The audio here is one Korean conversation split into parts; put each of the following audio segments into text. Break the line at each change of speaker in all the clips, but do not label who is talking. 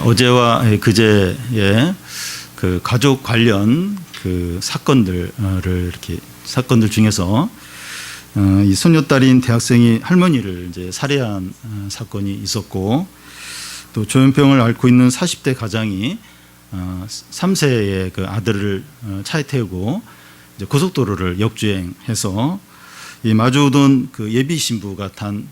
어제와 그제의 그 가족 관련 그 사건들 중에서 이 손녀딸인 대학생이 할머니를 이제 살해한 사건이 있었고, 또 조현병을 앓고 있는 40대 가장이 3세의 그 아들을 차에 태우고 이제 고속도로를 역주행해서 이 마주오던 그 예비 신부가 탄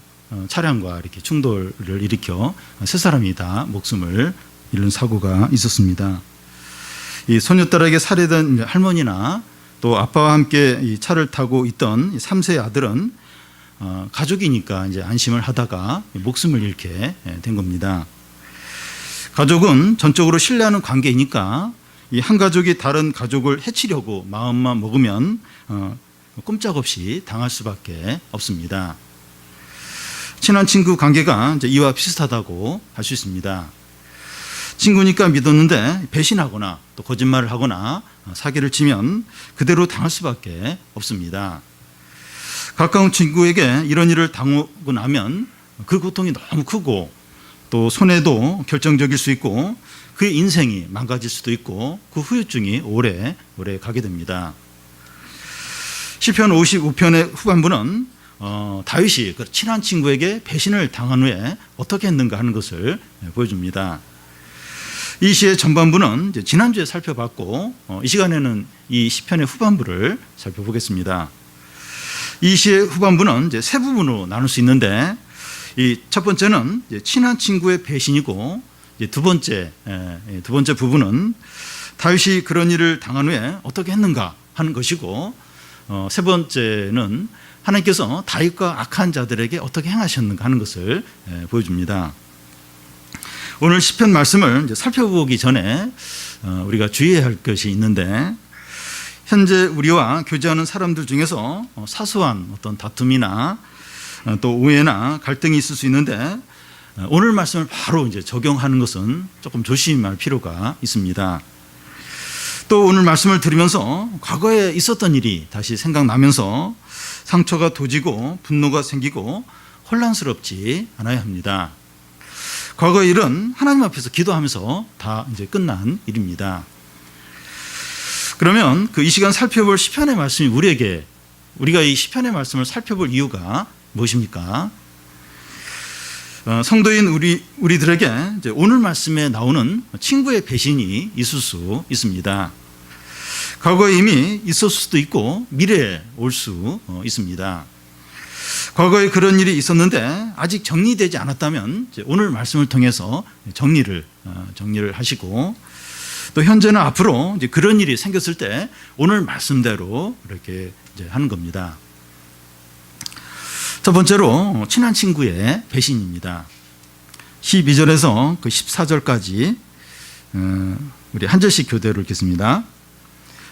차량과 이렇게 충돌을 일으켜 세 사람이 다 목숨을 잃는 사고가 있었습니다. 이 손녀딸에게 살해된 할머니나 또 아빠와 함께 이 차를 타고 있던 3세의 아들은 가족이니까 이제 안심을 하다가 목숨을 잃게 된 겁니다. 가족은 전적으로 신뢰하는 관계이니까 이 한 가족이 다른 가족을 해치려고 마음만 먹으면 꼼짝없이 당할 수밖에 없습니다. 친한 친구 관계가 이제 이와 비슷하다고 할 수 있습니다. 친구니까 믿었는데 배신하거나 또 거짓말을 하거나 사기를 치면 그대로 당할 수밖에 없습니다. 가까운 친구에게 이런 일을 당하고 나면 그 고통이 너무 크고 또 손해도 결정적일 수 있고 그의 인생이 망가질 수도 있고 그 후유증이 오래 가게 됩니다. 시편 55편의 후반부는 다윗이 그 친한 친구에게 배신을 당한 후에 어떻게 했는가 하는 것을 보여줍니다. 이 시의 전반부는 이제 지난주에 살펴봤고 이 시간에는 이 시편의 후반부를 살펴보겠습니다. 이 시의 후반부는 이제 세 부분으로 나눌 수 있는데, 이 첫 번째는 이제 친한 친구의 배신이고, 이제 두 번째 부분은 다윗이 그런 일을 당한 후에 어떻게 했는가 하는 것이고, 세 번째는 하나님께서 다윗과 악한 자들에게 어떻게 행하셨는가 하는 것을 보여줍니다. 오늘 시편 말씀을 이제 살펴보기 전에 우리가 주의해야 할 것이 있는데, 현재 우리와 교제하는 사람들 중에서 사소한 어떤 다툼이나 또 오해나 갈등이 있을 수 있는데, 오늘 말씀을 바로 이제 적용하는 것은 조금 조심할 필요가 있습니다. 또 오늘 말씀을 들으면서 과거에 있었던 일이 다시 생각나면서 상처가 도지고 분노가 생기고 혼란스럽지 않아야 합니다. 과거의 일은 하나님 앞에서 기도하면서 다 이제 끝난 일입니다. 그러면 이 시간 살펴볼 시편의 말씀이 우리가 이 시편의 말씀을 살펴볼 이유가 무엇입니까? 성도인 우리들에게 이제 오늘 말씀에 나오는 친구의 배신이 있을 수 있습니다. 과거에 이미 있었을 수도 있고 미래에 올 수 있습니다. 과거에 그런 일이 있었는데 아직 정리되지 않았다면 이제 오늘 말씀을 통해서 정리를 하시고, 또 현재나 앞으로 이제 그런 일이 생겼을 때 오늘 말씀대로 이렇게 이제 하는 겁니다. 첫 번째로 친한 친구의 배신입니다. 12절에서 14절까지 우리 한 절씩 교대로 읽겠습니다.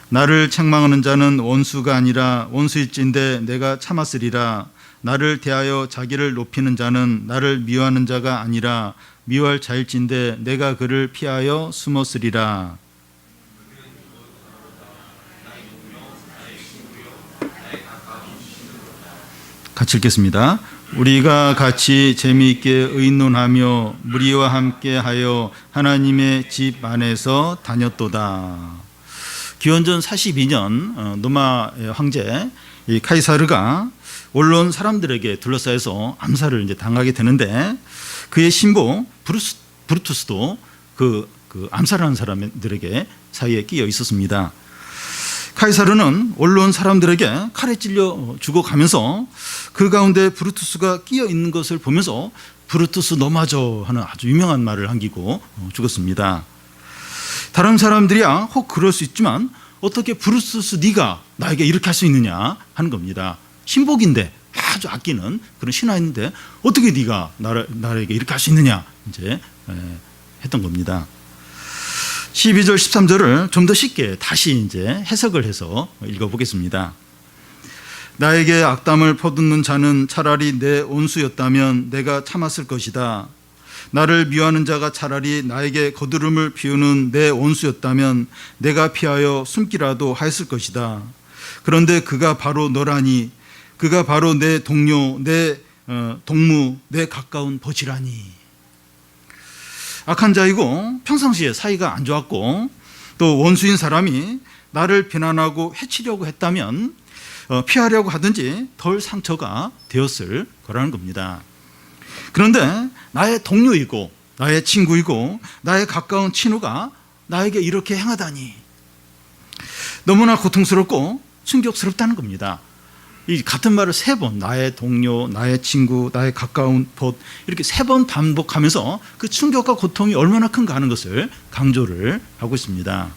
나를 책망하는 자는 원수가 아니라 원수일진데 내가 참았으리라. 나를 대하여 자기를 높이는 자는 나를 미워하는 자가 아니라 미워할 자일진데 내가 그를 피하여 숨었으리라. 같이 읽겠습니다. 우리가 같이 재미있게 의논하며 무리와 함께하여 하나님의 집 안에서 다녔도다. 기원전 42년 노마 황제 이 카이사르가 언론 사람들에게 둘러싸여서 암살을 이제 당하게 되는데, 그의 신부 브루투스도 그 암살하는 사람들에게 사이에 끼어 있었습니다. 카이사르는 언론 사람들에게 칼에 찔려 죽어가면서 그 가운데 브루투스가 끼어 있는 것을 보면서 브루투스 너마저 하는 아주 유명한 말을 남기고 죽었습니다. 다른 사람들이야 혹 그럴 수 있지만 어떻게 브루투스 네가 나에게 이렇게 할 수 있느냐 하는 겁니다. 신복인데 아주 아끼는 그런 신하인데 어떻게 네가 나에게 이렇게 할 수 있느냐 이제 했던 겁니다. 12절 13절을 좀 더 쉽게 다시 이제 해석을 해서 읽어보겠습니다. 나에게 악담을 퍼붓는 자는 차라리 내 온수였다면 내가 참았을 것이다. 나를 미워하는 자가 차라리 나에게 거두름을 피우는 내 온수였다면 내가 피하여 숨기라도 하였을 것이다. 그런데 그가 바로 너라니, 그가 바로 내 동료, 내 동무, 내 가까운 벗이라니. 악한 자이고 평상시에 사이가 안 좋았고 또 원수인 사람이 나를 비난하고 해치려고 했다면 피하려고 하든지 덜 상처가 되었을 거라는 겁니다. 그런데 나의 동료이고 나의 친구이고 나의 가까운 친구가 나에게 이렇게 행하다니 너무나 고통스럽고 충격스럽다는 겁니다. 이 같은 말을 3번, 나의 동료, 나의 친구, 나의 가까운 벗, 이렇게 3번 반복하면서 그 충격과 고통이 얼마나 큰가 하는 것을 강조를 하고 있습니다.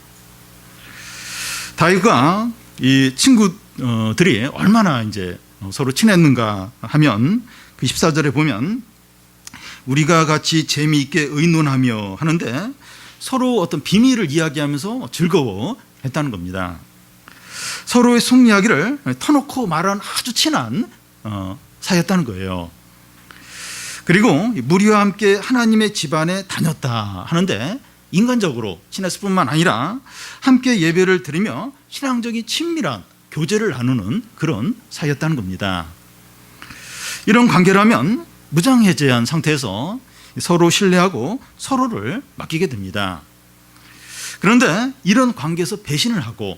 다윗과 이 친구들이 얼마나 이제 서로 친했는가 하면 그 14절에 보면 우리가 같이 재미있게 의논하며 하는데 서로 어떤 비밀을 이야기하면서 즐거워했다는 겁니다. 서로의 속 이야기를 터놓고 말하는 아주 친한 사이였다는 거예요. 그리고 무리와 함께 하나님의 집안에 다녔다 하는데 인간적으로 친했을 뿐만 아니라 함께 예배를 드리며 신앙적인 친밀한 교제를 나누는 그런 사이였다는 겁니다. 이런 관계라면 무장해제한 상태에서 서로 신뢰하고 서로를 맡기게 됩니다. 그런데 이런 관계에서 배신을 하고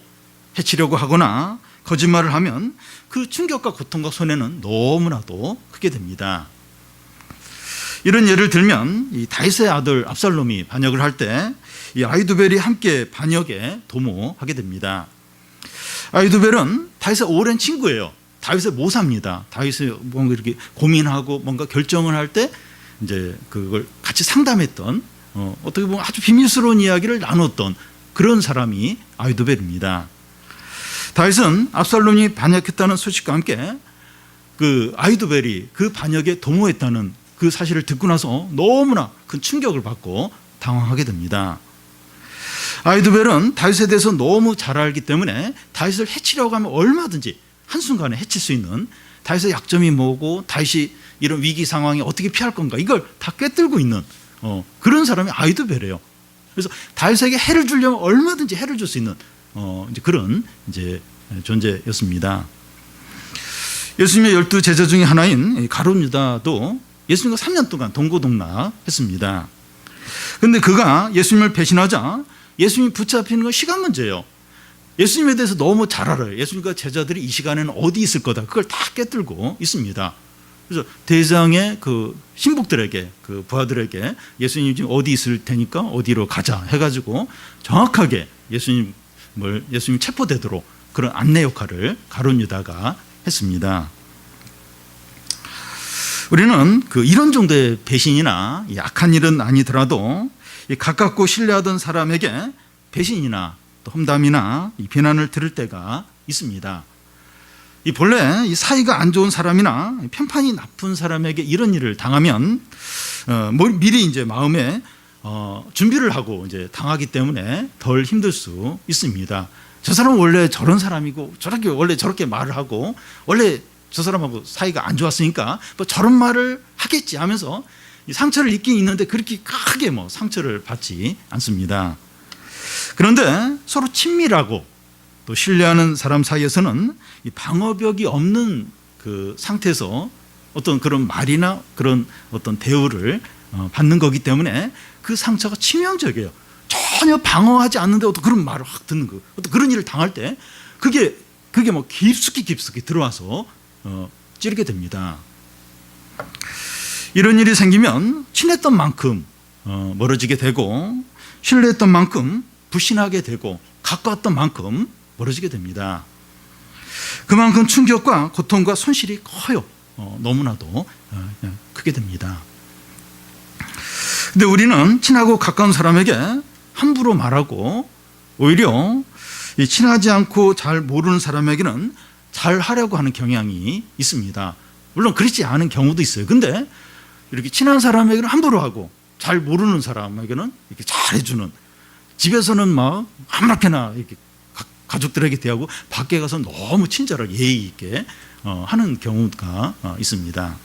해치려고 하거나 거짓말을 하면 그 충격과 고통과 손해는 너무나도 크게 됩니다. 이런 예를 들면 이 다윗의 아들 압살롬이 반역을 할 때 이 아히두벨이 함께 반역에 도모하게 됩니다. 아히두벨은 다윗의 오랜 친구예요. 다윗의 모사입니다. 다윗이 뭔가 이렇게 고민하고 뭔가 결정을 할 때 이제 그걸 같이 상담했던 어떻게 보면 아주 비밀스러운 이야기를 나눴던 그런 사람이 아히두벨입니다. 다윗은 압살롬이 반역했다는 소식과 함께 그 아히두벨이 그 반역에 도모했다는 그 사실을 듣고 나서 너무나 큰 충격을 받고 당황하게 됩니다. 아히두벨은 다윗에 대해서 너무 잘 알기 때문에 다윗을 해치려고 하면 얼마든지 한순간에 해칠 수 있는 다윗의 약점이 뭐고 다윗이 이런 위기 상황에 어떻게 피할 건가 이걸 다 꿰뚫고 있는 그런 사람이 아히두벨이에요. 그래서 다윗에게 해를 주려면 얼마든지 해를 줄 수 있는 이제 그런 이제 존재였습니다. 예수님의 12 제자 중에 하나인 가룟 유다도 예수님과 3년 동안 동고동락했습니다. 그런데 그가 예수님을 배신하자 예수님이 붙잡히는 건 시간 문제예요. 예수님에 대해서 너무 잘 알아요. 예수님과 제자들이 이 시간에는 어디 있을 거다. 그걸 다 꿰뚫고 있습니다. 그래서 대장의 그 신복들에게 그 부하들에게 예수님 지금 어디 있을 테니까 어디로 가자 해가지고 정확하게 예수님 체포되도록 그런 안내 역할을 가룟 유다가 했습니다. 우리는 이런 정도의 배신이나 약한 일은 아니더라도 가깝고 신뢰하던 사람에게 배신이나 또 험담이나 비난을 들을 때가 있습니다. 본래 이 사이가 안 좋은 사람이나 편판이 나쁜 사람에게 이런 일을 당하면 미리 이제 마음에 준비를 하고 이제 당하기 때문에 덜 힘들 수 있습니다. 저 사람은 원래 저런 사람이고 원래 저렇게 말을 하고 원래 저 사람하고 사이가 안 좋았으니까 뭐 저런 말을 하겠지 하면서 상처를 입긴 있는데 그렇게 크게 상처를 받지 않습니다. 그런데 서로 친밀하고 또 신뢰하는 사람 사이에서는 이 방어벽이 없는 그 상태에서 어떤 그런 말이나 그런 어떤 대우를 받는 거기 때문에 그 상처가 치명적이에요. 전혀 방어하지 않는데 어떤 그런 말을 확 듣는 거, 어떤 그런 일을 당할 때 그게 깊숙이 들어와서 찌르게 됩니다. 이런 일이 생기면 친했던 만큼 멀어지게 되고 신뢰했던 만큼 불신하게 되고 가까웠던 만큼 멀어지게 됩니다. 그만큼 충격과 고통과 손실이 커요. 너무나도 크게 됩니다. 근데 우리는 친하고 가까운 사람에게 함부로 말하고 오히려 친하지 않고 잘 모르는 사람에게는 잘 하려고 하는 경향이 있습니다. 물론 그렇지 않은 경우도 있어요. 근데 이렇게 친한 사람에게는 함부로 하고 잘 모르는 사람에게는 이렇게 잘해주는, 집에서는 막 아무렇게나 이렇게 가족들에게 대하고 밖에 가서 너무 친절하게 예의 있게 하는 경우가 있습니다.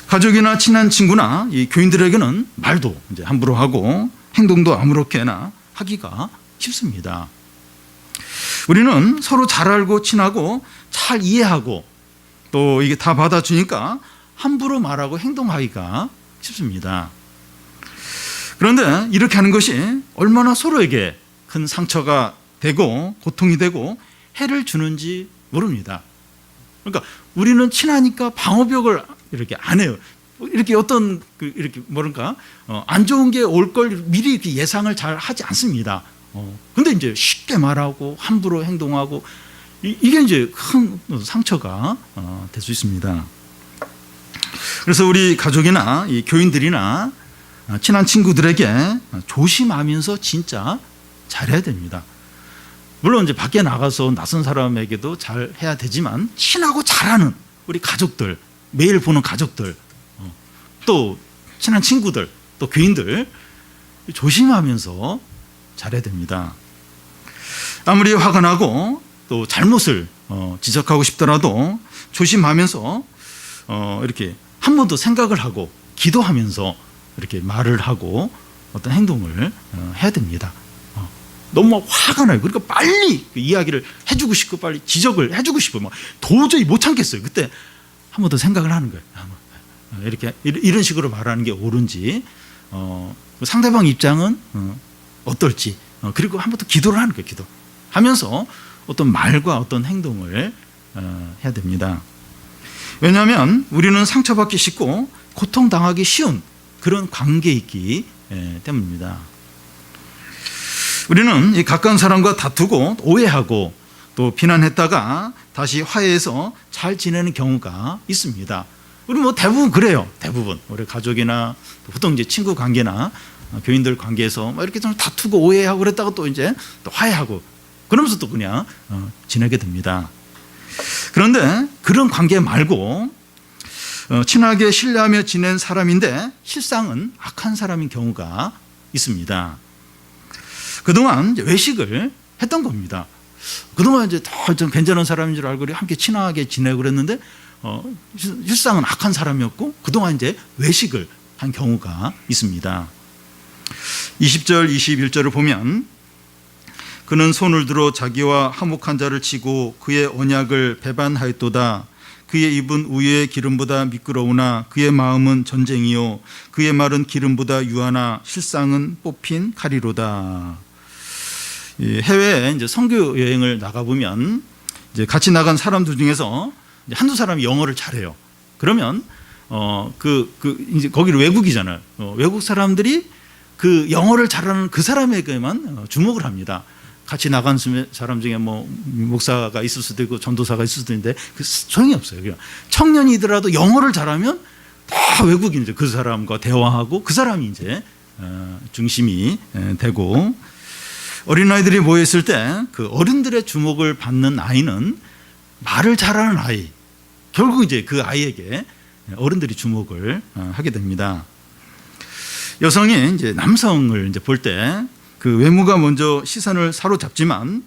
가족이나 친한 친구나 이 교인들에게는 말도 이제 함부로 하고 행동도 아무렇게나 하기가 쉽습니다. 우리는 서로 잘 알고 친하고 잘 이해하고 또 이게 다 받아주니까 함부로 말하고 행동하기가 쉽습니다. 그런데 이렇게 하는 것이 얼마나 서로에게 큰 상처가 되고 고통이 되고 해를 주는지 모릅니다. 그러니까 우리는 친하니까 방어벽을 이렇게 안 해요. 이렇게 어떤 이렇게 뭐랄까 안 좋은 게 올 걸 미리 이렇게 예상을 잘 하지 않습니다. 근데 이제 쉽게 말하고 함부로 행동하고 이게 이제 큰 상처가 될 수 있습니다. 그래서 우리 가족이나 이 교인들이나 친한 친구들에게 조심하면서 진짜 잘해야 됩니다. 물론 이제 밖에 나가서 낯선 사람에게도 잘 해야 되지만 친하고 잘하는 우리 가족들, 매일 보는 가족들, 또 친한 친구들, 또 교인들 조심하면서 잘해야 됩니다. 아무리 화가 나고 또 잘못을 지적하고 싶더라도 조심하면서 이렇게 한 번 더 생각을 하고 기도하면서 이렇게 말을 하고 어떤 행동을 해야 됩니다. 너무 화가 나요. 그러니까 빨리 이야기를 해주고 싶고 빨리 지적을 해주고 싶어요. 도저히 못 참겠어요. 그때 한 번 더 생각을 하는 거예요. 이렇게 이런 식으로 말하는 게 옳은지, 상대방 입장은 어떨지, 그리고 한 번 더 기도를 하는 거예요. 기도하면서 어떤 말과 어떤 행동을 해야 됩니다. 왜냐하면 우리는 상처받기 쉽고 고통당하기 쉬운 그런 관계에 있기 때문입니다. 우리는 이 가까운 사람과 다투고 오해하고 또 비난했다가 다시 화해해서 잘 지내는 경우가 있습니다. 우리 대부분 그래요. 대부분 우리 가족이나 보통 이제 친구 관계나 교인들 관계에서 이렇게 좀 다투고 오해하고 그랬다가 또 이제 또 화해하고 그러면서 또 그냥 지내게 됩니다. 그런데 그런 관계 말고 친하게 신뢰하며 지낸 사람인데 실상은 악한 사람인 경우가 있습니다. 그동안 이제 외식을 했던 겁니다. 그동안 이제 더 좀 괜찮은 사람인 줄 알고 함께 친하게 지내고 그랬는데 실상은 악한 사람이었고 그동안 이제 외식을 한 경우가 있습니다. 20절, 21절을 보면 그는 손을 들어 자기와 화목한 자를 치고 그의 언약을 배반하였도다. 그의 입은 우유의 기름보다 미끄러우나 그의 마음은 전쟁이요 그의 말은 기름보다 유하나 실상은 뽑힌 칼이로다. 해외에 이제 선교 여행을 나가 보면 이제 같이 나간 사람들 중에서 이제 한두 사람이 영어를 잘해요. 그러면 이제 거기는 외국이잖아요. 외국 사람들이 그 영어를 잘하는 그 사람에게만 주목을 합니다. 같이 나간 사람 중에 목사가 있을 수도 있고 전도사가 있을 수도 있는데 그 소용이 없어요. 청년이더라도 영어를 잘하면 다 외국인 이제 그 사람과 대화하고 그 사람이 이제 중심이 되고 어린아이들이 모여있을 때 그 어른들의 주목을 받는 아이는 말을 잘하는 아이, 결국 이제 그 아이에게 어른들이 주목을 하게 됩니다. 여성이 이제 남성을 이제 볼 때 그 외모가 먼저 시선을 사로잡지만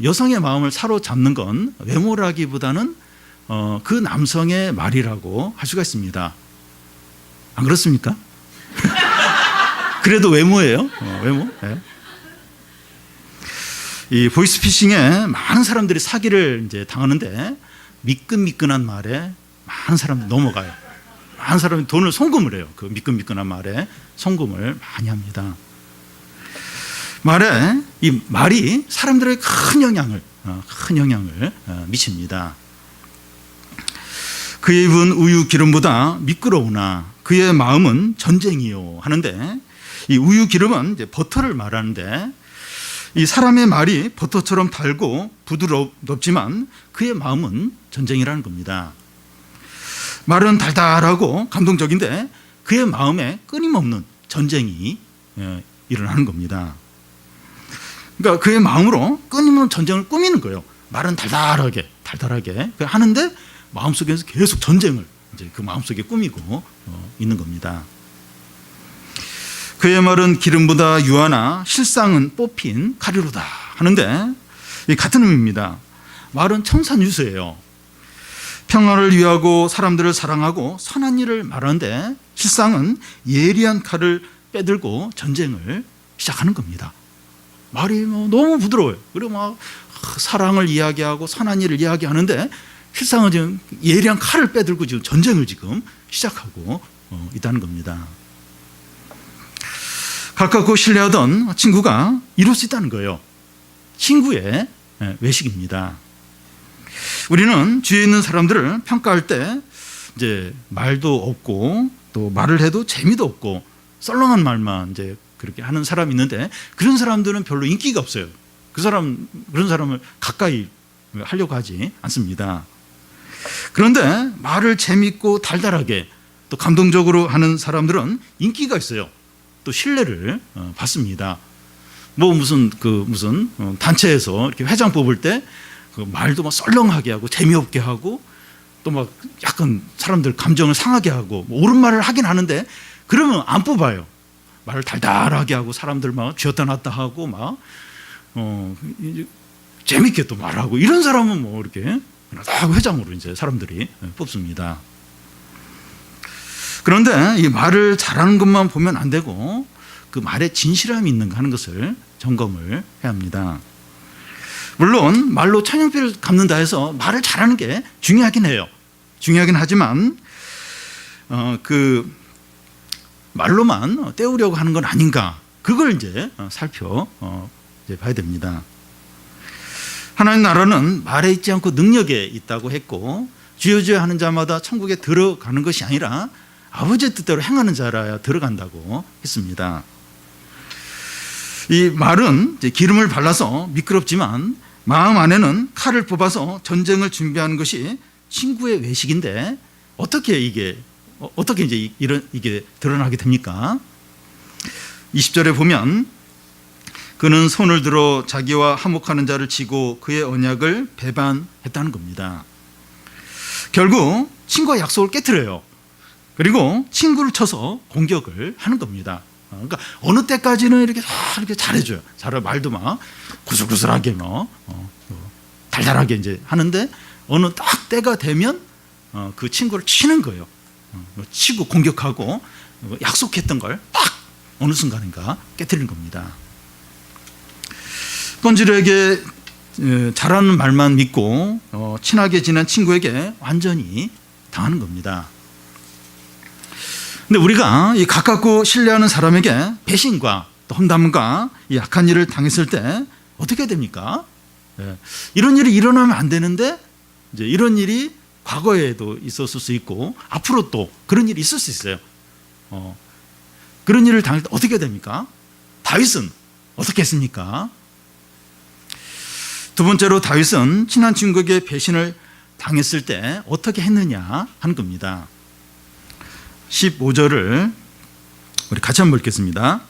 여성의 마음을 사로잡는 건 외모라기보다는 그 남성의 말이라고 할 수가 있습니다. 안 그렇습니까? 그래도 외모예요. 외모. 네. 이 보이스피싱에 많은 사람들이 사기를 이제 당하는데 미끈미끈한 말에 많은 사람들이 넘어가요. 많은 사람이 돈을 송금을 해요. 그 미끈미끈한 말에 송금을 많이 합니다. 이 말이 사람들에게 큰 영향을 미칩니다. 그의 입은 우유 기름보다 미끄러우나 그의 마음은 전쟁이요 하는데 이 우유 기름은 이제 버터를 말하는데 이 사람의 말이 버터처럼 달고 부드럽지만 그의 마음은 전쟁이라는 겁니다. 말은 달달하고 감동적인데 그의 마음에 끊임없는 전쟁이 일어나는 겁니다. 그러니까 그의 마음으로 끊임없는 전쟁을 꾸미는 거예요. 말은 달달하게 하는데 마음속에서 계속 전쟁을 이제 그 마음속에 꾸미고 있는 겁니다. 그의 말은 기름보다 유하나 실상은 뽑힌 칼이로다 하는데 같은 의미입니다. 말은 청산유수예요. 평화를 위하고 사람들을 사랑하고 선한 일을 말하는데 실상은 예리한 칼을 빼들고 전쟁을 시작하는 겁니다. 말이 너무 부드러워요. 그리고 사랑을 이야기하고 선한 일을 이야기하는데 실상은 지금 예리한 칼을 빼들고 지금 전쟁을 지금 시작하고 있다는 겁니다. 가깝고 신뢰하던 친구가 이룰 수 있다는 거예요. 친구의 외식입니다. 우리는 주위에 있는 사람들을 평가할 때 이제 말도 없고 또 말을 해도 재미도 없고 썰렁한 말만 이제 그렇게 하는 사람이 있는데 그런 사람들은 별로 인기가 없어요. 그런 사람을 가까이 하려고 하지 않습니다. 그런데 말을 재밌고 달달하게 또 감동적으로 하는 사람들은 인기가 있어요. 또 신뢰를 받습니다. 무슨 단체에서 이렇게 회장 뽑을 때 그 말도 막 썰렁하게 하고 재미없게 하고 또 막 약간 사람들 감정을 상하게 하고 옳은 말을 하긴 하는데 그러면 안 뽑아요. 말을 달달하게 하고 사람들 막 쥐었다 놨다 하고 막 재밌게 또 말하고 이런 사람은 이렇게 딱 회장으로 이제 사람들이 뽑습니다. 그런데 이 말을 잘하는 것만 보면 안 되고 그 말에 진실함이 있는가 하는 것을 점검을 해야 합니다. 물론 말로 천연필을 갚는다 해서 말을 잘하는 게 중요하긴 해요. 중요하긴 하지만 그 말로만 때우려고 하는 건 아닌가 그걸 이제 살펴봐야 됩니다. 하나님 나라는 말에 있지 않고 능력에 있다고 했고 주여주여 하는 자마다 천국에 들어가는 것이 아니라 아버지의 뜻대로 행하는 자라야 들어간다고 했습니다. 이 말은 이제 기름을 발라서 미끄럽지만 마음 안에는 칼을 뽑아서 전쟁을 준비하는 것이 친구의 외식인데 어떻게 이제 이게 드러나게 됩니까? 20절에 보면 그는 손을 들어 자기와 화목하는 자를 치고 그의 언약을 배반했다는 겁니다. 결국 친구와 약속을 깨트려요. 그리고 친구를 쳐서 공격을 하는 겁니다. 그러니까 어느 때까지는 이렇게 잘해줘요. 말도 막 구슬구슬하게 달달하게 이제 하는데 어느 딱 때가 되면 그 친구를 치는 거예요. 치고 공격하고 약속했던 걸 딱 어느 순간인가 깨트리는 겁니다. 번지르에게 잘하는 말만 믿고 친하게 지낸 친구에게 완전히 당하는 겁니다. 근데 우리가 이 가깝고 신뢰하는 사람에게 배신과 또 험담과 이 약한 일을 당했을 때 어떻게 됩니까? 이런 일이 일어나면 안 되는데 이제 이런 일이 과거에도 있었을 수 있고 앞으로 또 그런 일이 있을 수 있어요. 그런 일을 당할 때 어떻게 됩니까? 다윗은 어떻게 했습니까? 두 번째로 다윗은 친한 친구에게 배신을 당했을 때 어떻게 했느냐 하는 겁니다. 15절을 우리 같이 한번 읽겠습니다.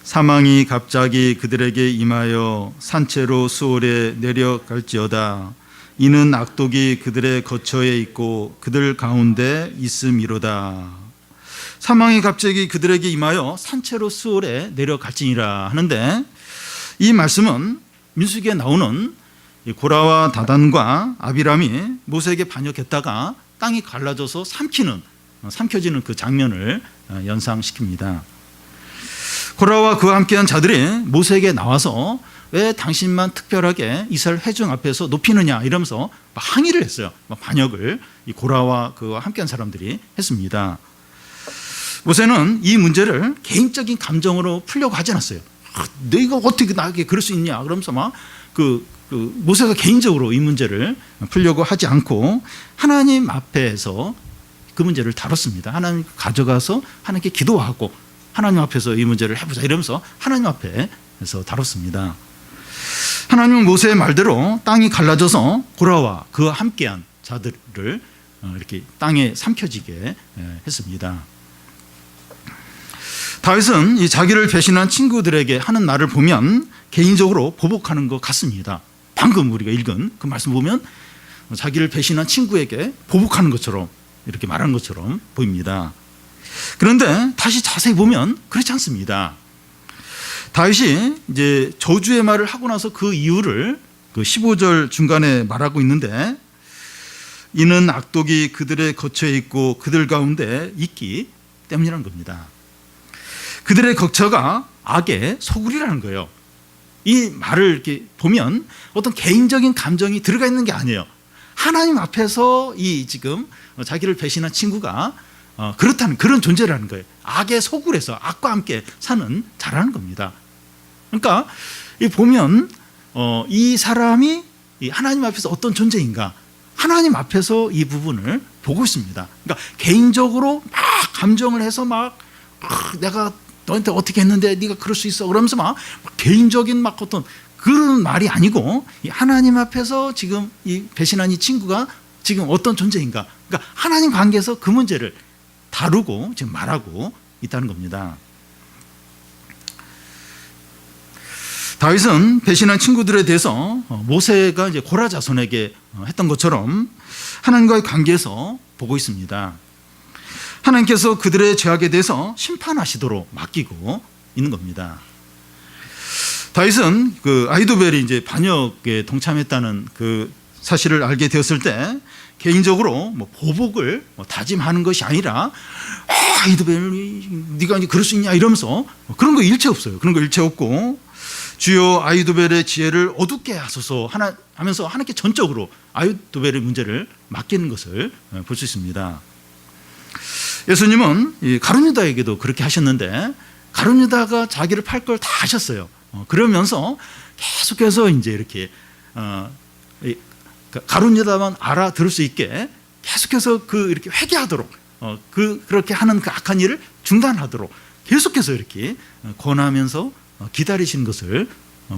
사망이 갑자기 그들에게 임하여 산채로 수월에 내려갈지어다. 이는 악독이 그들의 거처에 있고 그들 가운데 있음이로다. 사망이 갑자기 그들에게 임하여 산채로 수월에 내려갈지니라 하는데 이 말씀은 민수기에 나오는 고라와 다단과 아비람이 모세에게 반역했다가 땅이 갈라져서 삼켜지는 그 장면을 연상시킵니다. 고라와 그와 함께한 자들이 모세에게 나와서 왜 당신만 특별하게 이스라엘 회중 앞에서 높이느냐 이러면서 항의를 했어요. 반역을 이 고라와 그와 함께한 사람들이 했습니다. 모세는 이 문제를 개인적인 감정으로 풀려고 하지 않았어요. 너희가 어떻게 나에게 그럴 수 있냐 그러면서 모세가 개인적으로 이 문제를 풀려고 하지 않고 하나님 앞에서 그 문제를 다뤘습니다. 하나님 가져가서 하나님께 기도하고 하나님 앞에서 이 문제를 해보자 이러면서 하나님 앞에서 다뤘습니다. 하나님은 모세의 말대로 땅이 갈라져서 고라와 그와 함께한 자들을 이렇게 땅에 삼켜지게 했습니다. 다윗은 이 자기를 배신한 친구들에게 하는 말을 보면 개인적으로 보복하는 것 같습니다. 방금 우리가 읽은 그 말씀 보면 자기를 배신한 친구에게 보복하는 것처럼 이렇게 말하는 것처럼 보입니다. 그런데 다시 자세히 보면 그렇지 않습니다. 다윗이 이제 저주의 말을 하고 나서 그 이유를 그 15절 중간에 말하고 있는데 이는 악독이 그들의 거처에 있고 그들 가운데 있기 때문이라는 겁니다. 그들의 거처가 악의 소굴이라는 거예요. 이 말을 이렇게 보면 어떤 개인적인 감정이 들어가 있는 게 아니에요. 하나님 앞에서 이 지금 자기를 배신한 친구가 그렇다는 그런 존재라는 거예요. 악의 소굴에서 악과 함께 사는 자라는 겁니다. 그러니까 보면 이 사람이 이 하나님 앞에서 어떤 존재인가, 하나님 앞에서 이 부분을 보고 있습니다. 그러니까 개인적으로 막 감정을 해서 막 내가 너한테 어떻게 했는데 네가 그럴 수 있어 그러면서 막 개인적인 막 어떤 그런 말이 아니고, 이 하나님 앞에서 지금 이 배신한 이 친구가 지금 어떤 존재인가, 그러니까 하나님 관계에서 그 문제를 다루고 지금 말하고 있다는 겁니다. 다윗은 배신한 친구들에 대해서 모세가 이제 고라 자손에게 했던 것처럼 하나님과의 관계에서 보고 있습니다. 하나님께서 그들의 죄악에 대해서 심판하시도록 맡기고 있는 겁니다. 다윗은 그 아히도벨이 이제 반역에 동참했다는 그 사실을 알게 되었을 때 개인적으로 뭐 보복을 다짐하는 것이 아니라 아히도벨이 네가 이제 그럴 수 있냐 이러면서 그런 거 일체 없어요. 그런 거 일체 없고, 주여 아히도벨의 지혜를 어둡게 하소서 하면서 하나님께 전적으로 아히도벨의 문제를 맡기는 것을 볼 수 있습니다. 예수님은 이 가룟유다에게도 그렇게 하셨는데, 가룟유다가 자기를 팔 걸 다 하셨어요. 그러면서 계속해서 이제 이렇게 가룟유다만 알아들을 수 있게 계속해서 이렇게 회개하도록 그렇게 하는 그 악한 일을 중단하도록 계속해서 이렇게 권하면서 기다리시는 것을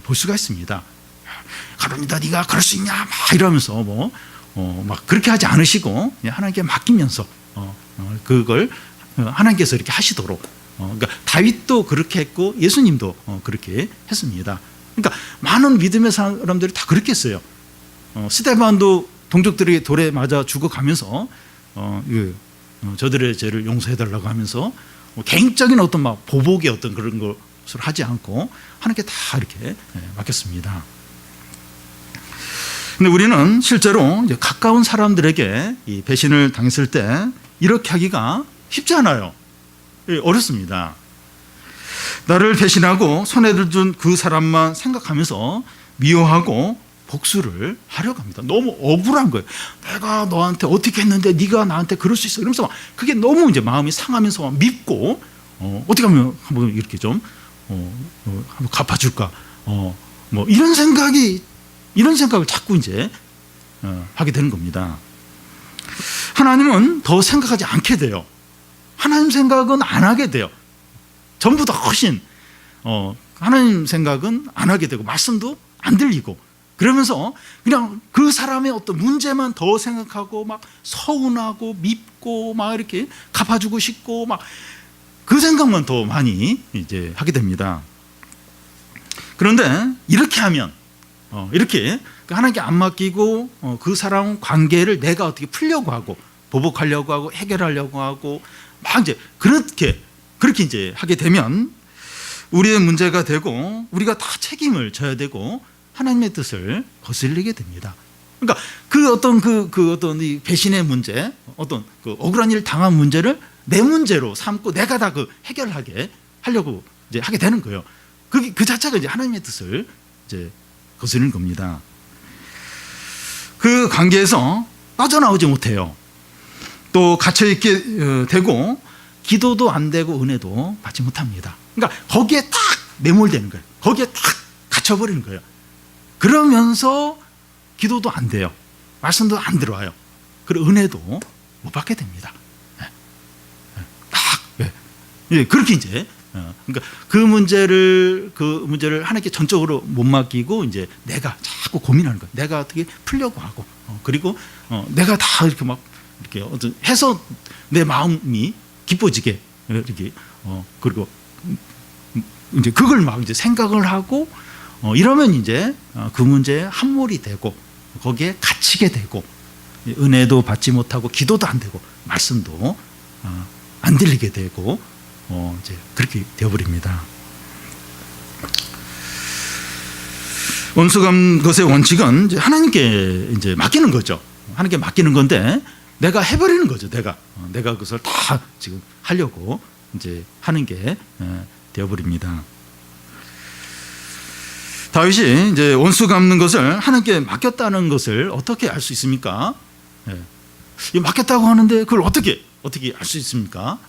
볼 수가 있습니다. 가룟유다 네가 그럴 수 있냐 막 이러면서 막 그렇게 하지 않으시고 하나님께 맡기면서 그걸 하나님께서 이렇게 하시도록, 그러니까 다윗도 그렇게 했고 예수님도 그렇게 했습니다. 그러니까 많은 믿음의 사람들이 다 그렇게 했어요. 스데반도 동족들에게 돌에 맞아 죽어가면서 저들의 죄를 용서해달라고 하면서 개인적인 어떤 막 보복의 어떤 그런 것을 하지 않고 하나님께 다 이렇게 맡겼습니다. 근데 우리는 실제로 이제 가까운 사람들에게 이 배신을 당했을 때 이렇게 하기가 쉽지 않아요. 어렵습니다. 나를 배신하고 손해를 준 그 사람만 생각하면서 미워하고 복수를 하려고 합니다. 너무 억울한 거예요. 내가 너한테 어떻게 했는데 네가 나한테 그럴 수 있어. 이러면서 막 그게 너무 이제 마음이 상하면서 막 밉고 어떻게 하면 한번 이렇게 좀 한번 갚아줄까. 뭐 이런 생각을 자꾸 이제 하게 되는 겁니다. 하나님은 더 생각하지 않게 돼요. 하나님 생각은 안 하게 돼요. 전부 다 훨씬 하나님 생각은 안 하게 되고 말씀도 안 들리고, 그러면서 그냥 그 사람의 어떤 문제만 더 생각하고 막 서운하고 밉고 막 이렇게 갚아주고 싶고 막 그 생각만 더 많이 이제 하게 됩니다. 그런데 이렇게 하면 이렇게 하나님께 안 맡기고 그 사람 관계를 내가 어떻게 풀려고 하고 보복하려고 하고 해결하려고 하고 막 이제 그렇게 이제 하게 되면 우리의 문제가 되고 우리가 다 책임을 져야 되고 하나님의 뜻을 거슬리게 됩니다. 그러니까 그 어떤 이 배신의 문제, 어떤 그 억울한 일 당한 문제를 내 문제로 삼고 내가 다 해결하게 하려고 이제 하게 되는 거예요. 그 자체가 이제 하나님의 뜻을 이제 거스르는 겁니다. 그 관계에서 빠져나오지 못해요. 또 갇혀있게 되고 기도도 안 되고 은혜도 받지 못합니다. 그러니까 거기에 딱 매몰되는 거예요. 거기에 딱 갇혀버리는 거예요. 그러면서 기도도 안 돼요. 말씀도 안 들어와요. 그리고 은혜도 못 받게 됩니다. 그렇게 이제 그러니까 그 문제를 하나님께 전적으로 못 맡기고 이제 내가 자꾸 고민하는 거예요. 내가 어떻게 풀려고 하고 그리고 내가 다 이렇게 막 이렇게 어떤 해서 내 마음이 기뻐지게 이렇게 그리고 이제 그걸 막 이제 생각을 하고 이러면 이제 그 문제에 함몰이 되고 거기에 갇히게 되고 은혜도 받지 못하고 기도도 안 되고 말씀도 안 들리게 되고 이제 그렇게 되어버립니다. 원수 갚는 것의 원칙은 이제 하나님께 이제 맡기는 거죠. 하나님께 맡기는 건데 내가 해버리는 거죠. 내가 그것을 다 지금 하려고 이제 하는 게 되어버립니다. 다윗이 이제 원수 갚는 것을 하나님께 맡겼다는 것을 어떻게 알 수 있습니까? 맡겼다고 하는데 그걸 어떻게 어떻게 알 수 있습니까?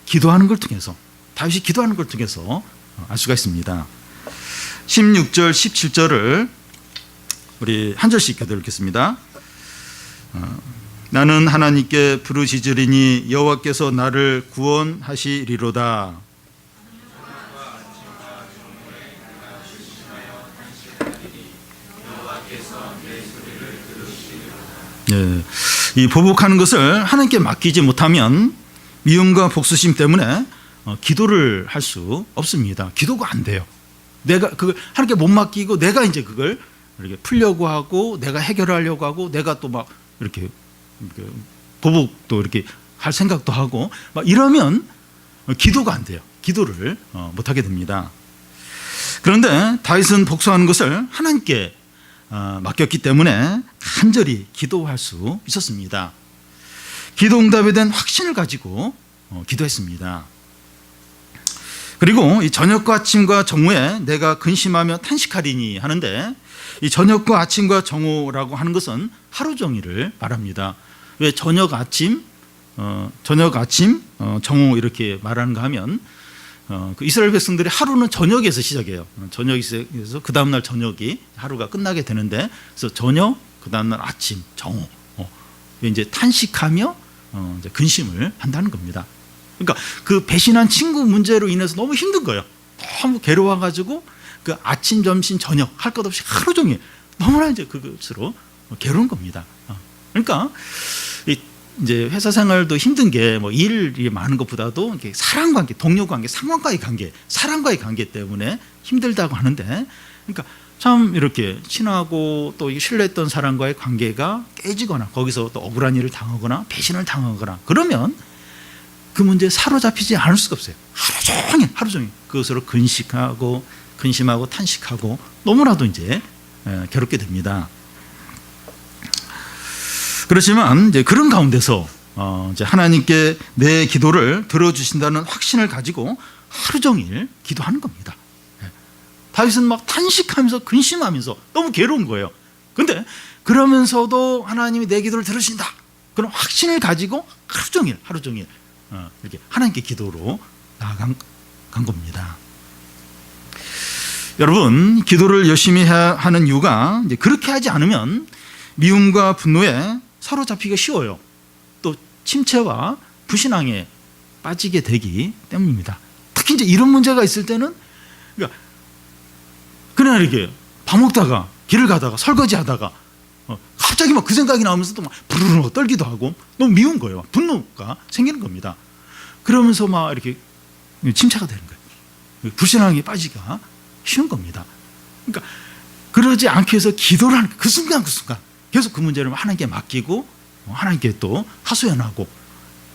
기도하는 걸 통해서, 다윗이 기도하는 걸 통해서 알 수가 있습니다. 16절 17절을 우리 한 절씩 교독 읽겠습니다. 나는 하나님께 부르짖으리니 여호와께서 나를 구원하시리로다. 예, 이 보복하는 것을 하나님께 맡기지 못하면 미움과 복수심 때문에 기도를 할 수 없습니다. 기도가 안 돼요. 내가 그걸 하나님께 못 맡기고 내가 이제 그걸 이렇게 풀려고 하고 내가 해결하려고 하고 내가 또 막 이렇게 보복도 이렇게 할 생각도 하고 막 이러면 기도가 안 돼요. 기도를 못 하게 됩니다. 그런데 다윗은 복수하는 것을 하나님께 맡겼기 때문에 간절히 기도할 수 있었습니다. 기도 응답에 대한 확신을 가지고 기도했습니다. 그리고 이 저녁과 아침과 정오에 내가 근심하며 탄식하리니 하는데, 이 저녁과 아침과 정오라고 하는 것은 하루 종일을 말합니다. 왜 저녁 아침 정오 이렇게 말하는가 하면 그 이스라엘 백성들이 하루는 저녁에서 시작해요. 저녁에서 그 다음날 저녁이 하루가 끝나게 되는데, 그래서 저녁 그 다음날 아침 정오 이제 탄식하며 이제 근심을 한다는 겁니다. 그러니까 그 배신한 친구 문제로 인해서 너무 힘든 거예요. 너무 괴로워가지고 그 아침, 점심, 저녁 할 것 없이 하루 종일 너무나 이제 그것으로 괴로운 겁니다. 그러니까 이제 회사 생활도 힘든 게 뭐 일이 많은 것보다도 이렇게 사람 관계, 동료 관계, 상관과의 관계, 사람과의 관계 때문에 힘들다고 하는데, 그러니까 참 이렇게 친하고 또 신뢰했던 사람과의 관계가 깨지거나 거기서 또 억울한 일을 당하거나 배신을 당하거나 그러면 그 문제에 사로잡히지 않을 수가 없어요. 하루 종일 그것으로 근심하고 탄식하고 너무나도 이제 괴롭게 됩니다. 그렇지만 이제 그런 가운데서 이제 하나님께 내 기도를 들어주신다는 확신을 가지고 하루 종일 기도하는 겁니다. 다윗은 막 탄식하면서 근심하면서 너무 괴로운 거예요. 그런데 그러면서도 하나님이 내 기도를 들으신다, 그런 확신을 가지고 하루 종일 이렇게 하나님께 기도로 나아간 겁니다. 여러분, 기도를 열심히 해야 하는 이유가 이제 그렇게 하지 않으면 미움과 분노에 사로잡히기가 쉬워요. 또 침체와 불신앙에 빠지게 되기 때문입니다. 특히 이제 이런 문제가 있을 때는 그냥 이렇게 밥 먹다가 길을 가다가 설거지 하다가 갑자기 막 그 생각이 나오면서 또 막 부르르 떨기도 하고 너무 미운 거예요. 분노가 생기는 겁니다. 그러면서 막 이렇게 침체가 되는 거예요. 불신앙에 빠지기가 쉬운 겁니다. 그러니까 그러지 않기 위해서 기도를 하는 그 순간 계속 그 문제를 하나님께 맡기고 하나님께 또 하소연하고,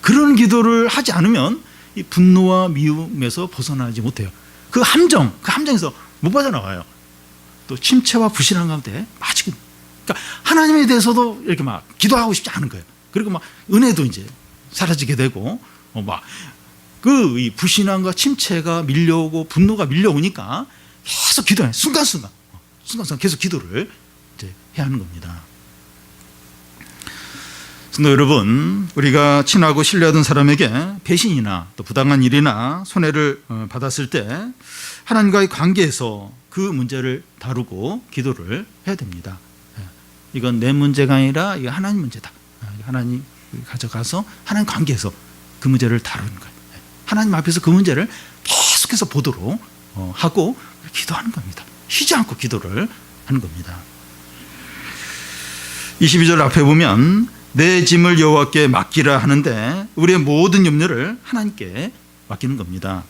그런 기도를 하지 않으면 이 분노와 미움에서 벗어나지 못해요. 그 함정에서 못 빠져나와요. 또 침체와 불신앙 가운데 빠지고, 그러니까 하나님에 대해서도 이렇게 막 기도하고 싶지 않은 거예요. 그리고 막 은혜도 이제 사라지게 되고 막 그 이 불신앙과 침체가 밀려오고 분노가 밀려오니까 계속 기도해. 순간순간 계속 기도를 이제 해야 하는 겁니다. 성도 여러분, 우리가 친하고 신뢰하던 사람에게 배신이나 또 부당한 일이나 손해를 받았을 때 하나님과의 관계에서 그 문제를 다루고 기도를 해야 됩니다. 이건 내 문제가 아니라 이거 하나님 문제다. 하나님 가져가서 하나님 관계에서 그 문제를 다루는 거예요. 하나님 앞에서 그 문제를 계속해서 보도록 하고 기도하는 겁니다. 쉬지 않고 기도를 하는 겁니다. 22절 앞에 보면 내 짐을 여호와께 맡기라 하는데, 우리의 모든 염려를 하나님께 맡기는 겁니다.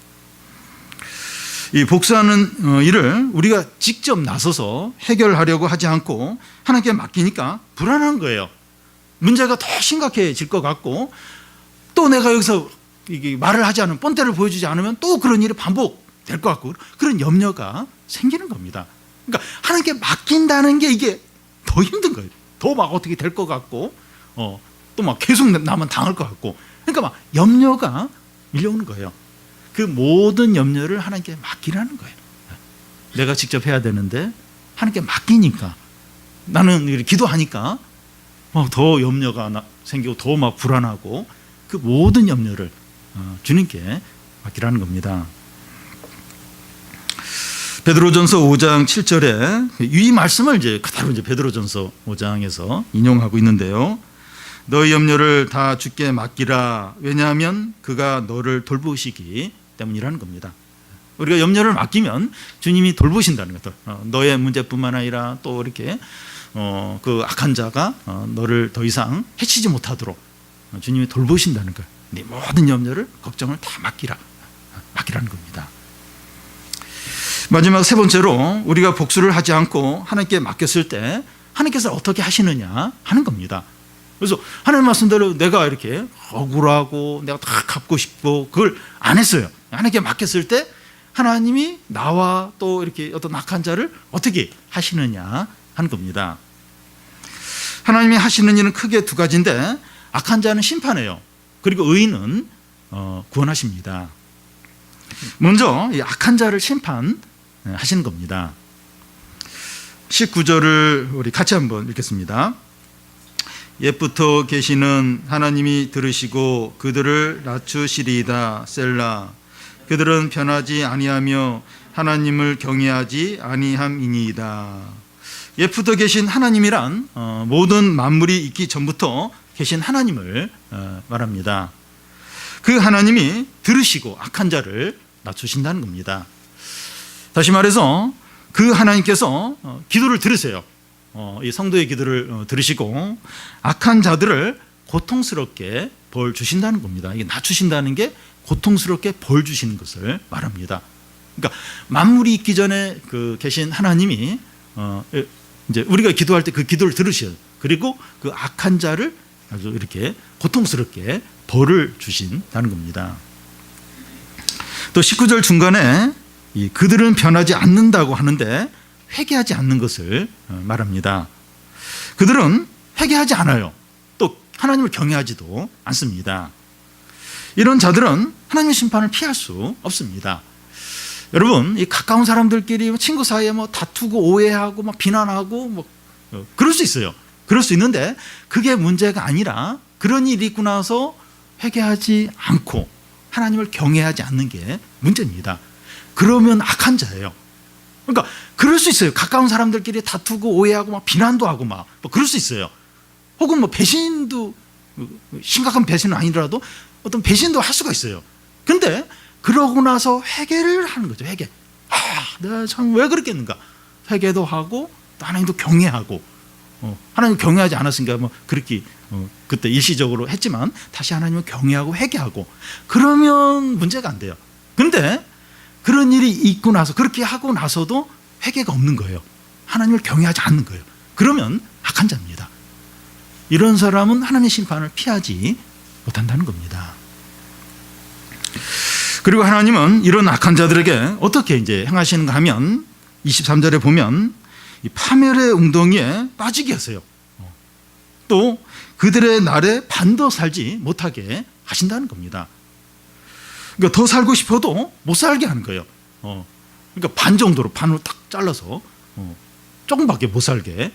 이 복수하는 일을 우리가 직접 나서서 해결하려고 하지 않고 하나님께 맡기니까 불안한 거예요. 문제가 더 심각해질 것 같고, 또 내가 여기서 말을 하지 않으면, 본때를 보여주지 않으면 또 그런 일이 반복될 것 같고, 그런 염려가 생기는 겁니다. 그러니까 하나님께 맡긴다는 게 이게 더 힘든 거예요. 더 막 어떻게 될 것 같고, 또 막 계속 나만 당할 것 같고, 그러니까 막 염려가 밀려오는 거예요. 그 모든 염려를 하나님께 맡기라는 거예요. 내가 직접 해야 되는데 하나님께 맡기니까, 나는 기도하니까 더 염려가 생기고 더 막 불안하고 그 모든 염려를 주님께 맡기라는 겁니다. 베드로전서 5장 7절에 이 말씀을 이제 그대로 이제 베드로전서 5장에서 인용하고 있는데요. 너희 염려를 다 주께 맡기라. 왜냐하면 그가 너를 돌보시기 때문이라는 겁니다. 우리가 염려를 맡기면 주님이 돌보신다는 것들. 너의 문제뿐만 아니라 또 이렇게 그 악한 자가 너를 더 이상 해치지 못하도록 주님이 돌보신다는 것. 네 모든 염려를 걱정을 다 맡기라는 겁니다. 마지막 세 번째로 우리가 복수를 하지 않고 하나님께 맡겼을 때 하나님께서 어떻게 하시느냐 하는 겁니다. 그래서 하나님 말씀대로 내가 이렇게 억울하고 내가 다 갚고 싶고 그걸 안 했어요. 하나님께 맡겼을 때 하나님이 나와 또 이렇게 어떤 악한 자를 어떻게 하시느냐 하는 겁니다. 하나님이 하시는 일은 크게 두 가지인데 악한 자는 심판해요. 그리고 의인은 구원하십니다. 먼저 이 악한 자를 심판하시는 겁니다. 19절을 우리 같이 한번 읽겠습니다. 옛부터 계시는 하나님이 들으시고 그들을 낮추시리이다. 셀라. 그들은 변하지 아니하며 하나님을 경외하지 아니함이니이다. 옛부터 계신 하나님이란 모든 만물이 있기 전부터 계신 하나님을 말합니다. 그 하나님이 들으시고 악한 자를 낮추신다는 겁니다. 다시 말해서 그 하나님께서 기도를 들으세요. 이 성도의 기도를 들으시고 악한 자들을 고통스럽게 벌 주신다는 겁니다. 이게 낮추신다는 게 고통스럽게 벌 주시는 것을 말합니다. 그러니까 만물이 있기 전에 그 계신 하나님이 이제 우리가 기도할 때 그 기도를 들으셔요. 그리고 그 악한 자를 아주 이렇게 고통스럽게 벌을 주신다는 겁니다. 또 19절 중간에 그들은 변하지 않는다고 하는데 회개하지 않는 것을 말합니다. 그들은 회개하지 않아요. 또 하나님을 경외하지도 않습니다. 이런 자들은 하나님의 심판을 피할 수 없습니다. 여러분, 이 가까운 사람들끼리 친구 사이에 뭐 다투고 오해하고 막 비난하고 뭐 그럴 수 있어요. 그럴 수 있는데 그게 문제가 아니라 그런 일이 있고 나서 회개하지 않고 하나님을 경외하지 않는 게 문제입니다. 그러면 악한 자예요. 그러니까 그럴 수 있어요. 가까운 사람들끼리 다투고 오해하고 막 비난도 하고 막 뭐 그럴 수 있어요. 혹은 뭐 배신도 심각한 배신은 아니더라도 어떤 배신도 할 수가 있어요. 근데 그러고 나서 회개를 하는 거죠. 회개. 내가 참 왜 그랬겠는가. 회개도 하고 또 하나님도 경외하고 하나님 경외하지 않았으니까 뭐 그렇게 그때 일시적으로 했지만 다시 하나님을 경외하고 회개하고 그러면 문제가 안 돼요. 근데 그런 일이 있고 나서 그렇게 하고 나서도 회개가 없는 거예요. 하나님을 경외하지 않는 거예요. 그러면 악한 자입니다. 이런 사람은 하나님의 심판을 피하지 못한다는 겁니다. 그리고 하나님은 이런 악한 자들에게 어떻게 이제 행하시는가 하면 23절에 보면 이 파멸의 웅덩이에 빠지게 하세요. 또 그들의 날에 반도 살지 못하게 하신다는 겁니다. 그러니까 더 살고 싶어도 못 살게 하는 거예요. 그러니까 반 정도로 반으로 딱 잘라서 조금밖에 못 살게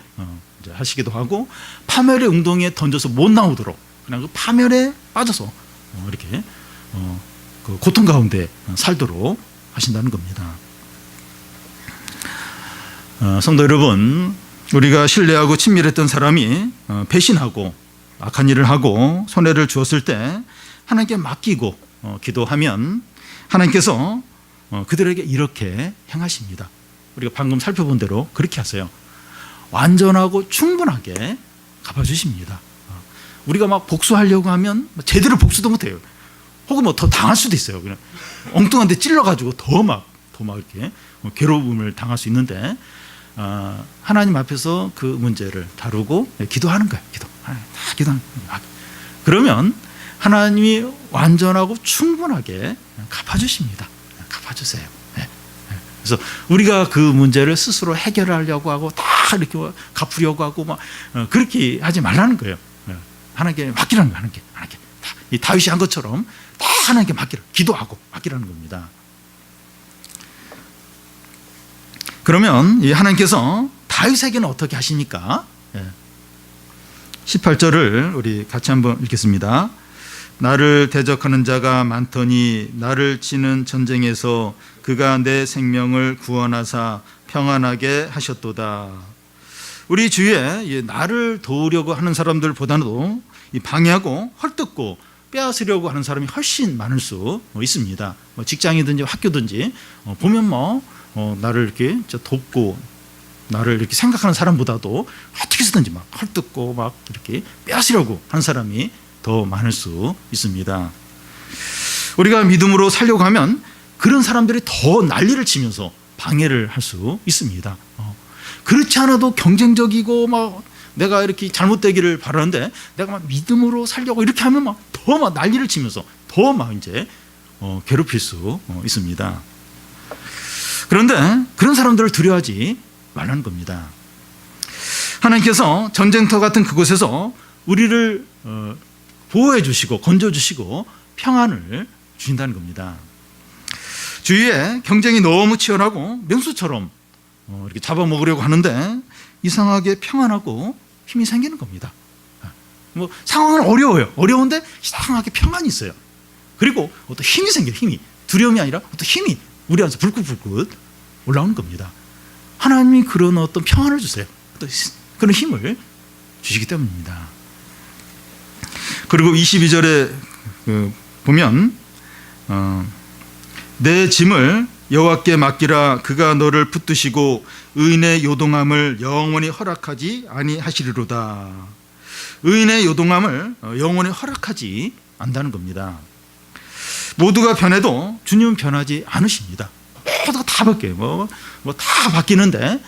이제 하시기도 하고 파멸의 웅덩이에 던져서 못 나오도록 그냥 그 파멸에 빠져서 이렇게 그 고통 가운데 살도록 하신다는 겁니다. 성도 여러분, 우리가 신뢰하고 친밀했던 사람이 배신하고 악한 일을 하고 손해를 주었을 때 하나님께 맡기고 기도하면 하나님께서 그들에게 이렇게 행하십니다. 우리가 방금 살펴본 대로 그렇게 하세요. 완전하고 충분하게 갚아주십니다. 우리가 막 복수하려고 하면 제대로 복수도 못해요. 혹은 뭐 더 당할 수도 있어요. 그냥 엉뚱한 데 찔러가지고 더 막 이렇게 괴로움을 당할 수 있는데 하나님 앞에서 그 문제를 다루고 기도하는 거예요. 다 기도하는 거예요. 그러면 하나님이 완전하고 충분하게 갚아주십니다. 갚아주세요. 그래서 우리가 그 문제를 스스로 해결하려고 하고 다 이렇게 갚으려고 하고 막 그렇게 하지 말라는 거예요. 하나님께 맡기라는 거예요. 하나님께 이 다윗이 한 것처럼 다 하나님께 기도하고 맡기라는 겁니다. 그러면 이 하나님께서 다윗에게는 어떻게 하십니까? 18절을 우리 같이 한번 읽겠습니다. 나를 대적하는 자가 많더니 나를 치는 전쟁에서 그가 내 생명을 구원하사 평안하게 하셨도다. 우리 주위에 나를 도우려고 하는 사람들보다도 방해하고 헐뜯고 빼앗으려고 하는 사람이 훨씬 많을 수 있습니다. 직장이든지 학교든지 보면 나를 이렇게 돕고 나를 이렇게 생각하는 사람보다도 어떻게 해서든지 막 헐뜯고 막 이렇게 빼앗으려고 하는 사람이 더 많을 수 있습니다. 우리가 믿음으로 살려고 하면 그런 사람들이 더 난리를 치면서 방해를 할 수 있습니다. 그렇지 않아도 경쟁적이고 막 내가 이렇게 잘못되기를 바라는데 내가 막 믿음으로 살려고 이렇게 하면 더 막 난리를 치면서 더 막 이제 괴롭힐 수 있습니다. 그런데 그런 사람들을 두려워하지 말라는 겁니다. 하나님께서 전쟁터 같은 그곳에서 우리를 보호해 주시고 건져 주시고 평안을 주신다는 겁니다. 주위에 경쟁이 너무 치열하고 맹수처럼 이렇게 잡아먹으려고 하는데 이상하게 평안하고 힘이 생기는 겁니다. 상황은 어려워요. 어려운데 이상하게 평안이 있어요. 그리고 어떤 힘이 생겨요. 힘이. 두려움이 아니라 어떤 힘이 우리 안에서 불긋불긋 올라오는 겁니다. 하나님이 그런 어떤 평안을 주세요. 또 그런 힘을 주시기 때문입니다. 그리고 22절에 보면 내 짐을 여호와께 맡기라. 그가 너를 붙드시고 의인의 요동함을 영원히 허락하지 아니하시리로다. 의인의 요동함을 영원히 허락하지 않는다는 겁니다. 모두가 변해도 주님은 변하지 않으십니다. 모두가 다 바뀌어요. 다 바뀌는데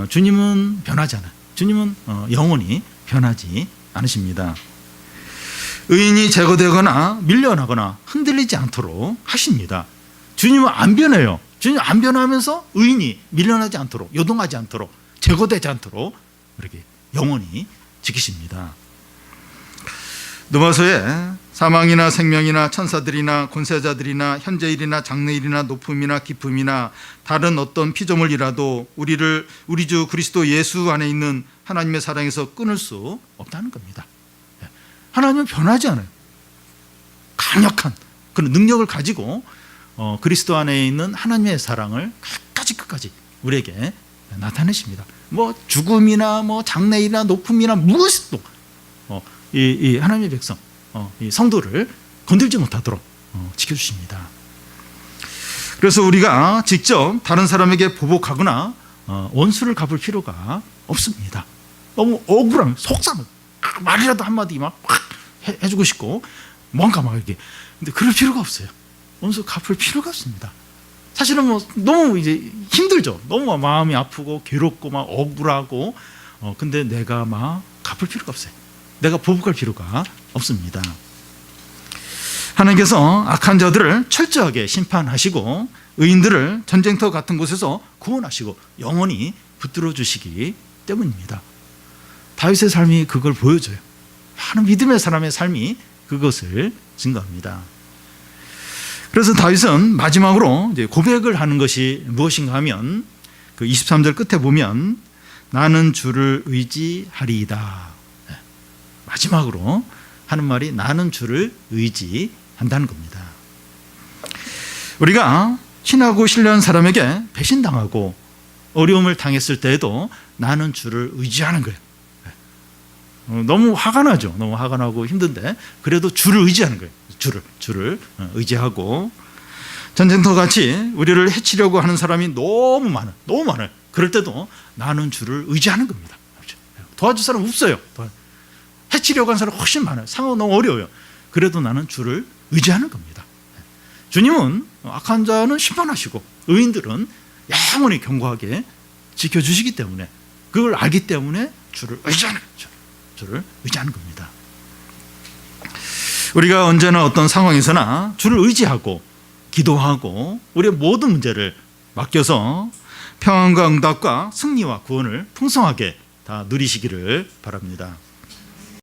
주님은 변하지 않아요. 주님은 영원히 변하지 않으십니다. 의인이 제거되거나 밀려나거나 흔들리지 않도록 하십니다. 주님은 안 변해요. 주님 안 변하면서 의인이 밀려나지 않도록, 요동하지 않도록, 제거되지 않도록 이렇게 영원히 지키십니다. 누가서에 사망이나 생명이나 천사들이나 권세자들이나 현재일이나 장래일이나 높음이나 깊음이나 다른 어떤 피조물이라도 우리 주 그리스도 예수 안에 있는 하나님의 사랑에서 끊을 수 없다는 겁니다. 하나님은 변하지 않아요. 강력한 그런 능력을 가지고 그리스도 안에 있는 하나님의 사랑을 끝까지 우리에게 나타내십니다. 죽음이나 장래이나 높음이나 무엇도 이 하나님의 백성, 이 성도를 건들지 못하도록 지켜주십니다. 그래서 우리가 직접 다른 사람에게 보복하거나 원수를 갚을 필요가 없습니다. 너무 억울하면 속상해. 말이라도 한마디 막 해주고 싶고 뭔가 막 이렇게. 근데 그럴 필요가 없어요. 원수 갚을 필요가 없습니다. 사실은 너무 이제 힘들죠. 너무 마음이 아프고 괴롭고 막 억울하고 근데 내가 막 갚을 필요가 없어요. 내가 보복할 필요가 없습니다. 하나님께서 악한 자들을 철저하게 심판하시고 의인들을 전쟁터 같은 곳에서 구원하시고 영원히 붙들어 주시기 때문입니다. 다윗의 삶이 그걸 보여줘요. 하나님 믿음의 사람의 삶이 그것을 증거합니다. 그래서 다윗은 마지막으로 이제 고백을 하는 것이 무엇인가 하면 그 23절 끝에 보면 나는 주를 의지하리이다. 마지막으로 하는 말이 나는 주를 의지한다는 겁니다. 우리가 친하고 신뢰한 사람에게 배신당하고 어려움을 당했을 때에도 나는 주를 의지하는 거예요. 너무 화가 나죠. 너무 화가 나고 힘든데 그래도 주를 의지하는 거예요. 주를 의지하고 전쟁터 같이 우리를 해치려고 하는 사람이 너무 많아요. 그럴 때도 나는 주를 의지하는 겁니다. 도와줄 사람 없어요. 해치려고 하는 사람 훨씬 많아요. 상황 너무 어려워요. 그래도 나는 주를 의지하는 겁니다. 주님은 악한 자는 심판하시고 의인들은 영원히 견고하게 지켜주시기 때문에 그걸 알기 때문에 주를 의지하는 거죠. 주를 의지하는 겁니다. 우리가 언제나 어떤 상황에서나 주를 의지하고 기도하고 우리의 모든 문제를 맡겨서 평안과 응답과 승리와 구원을 풍성하게 다 누리시기를 바랍니다.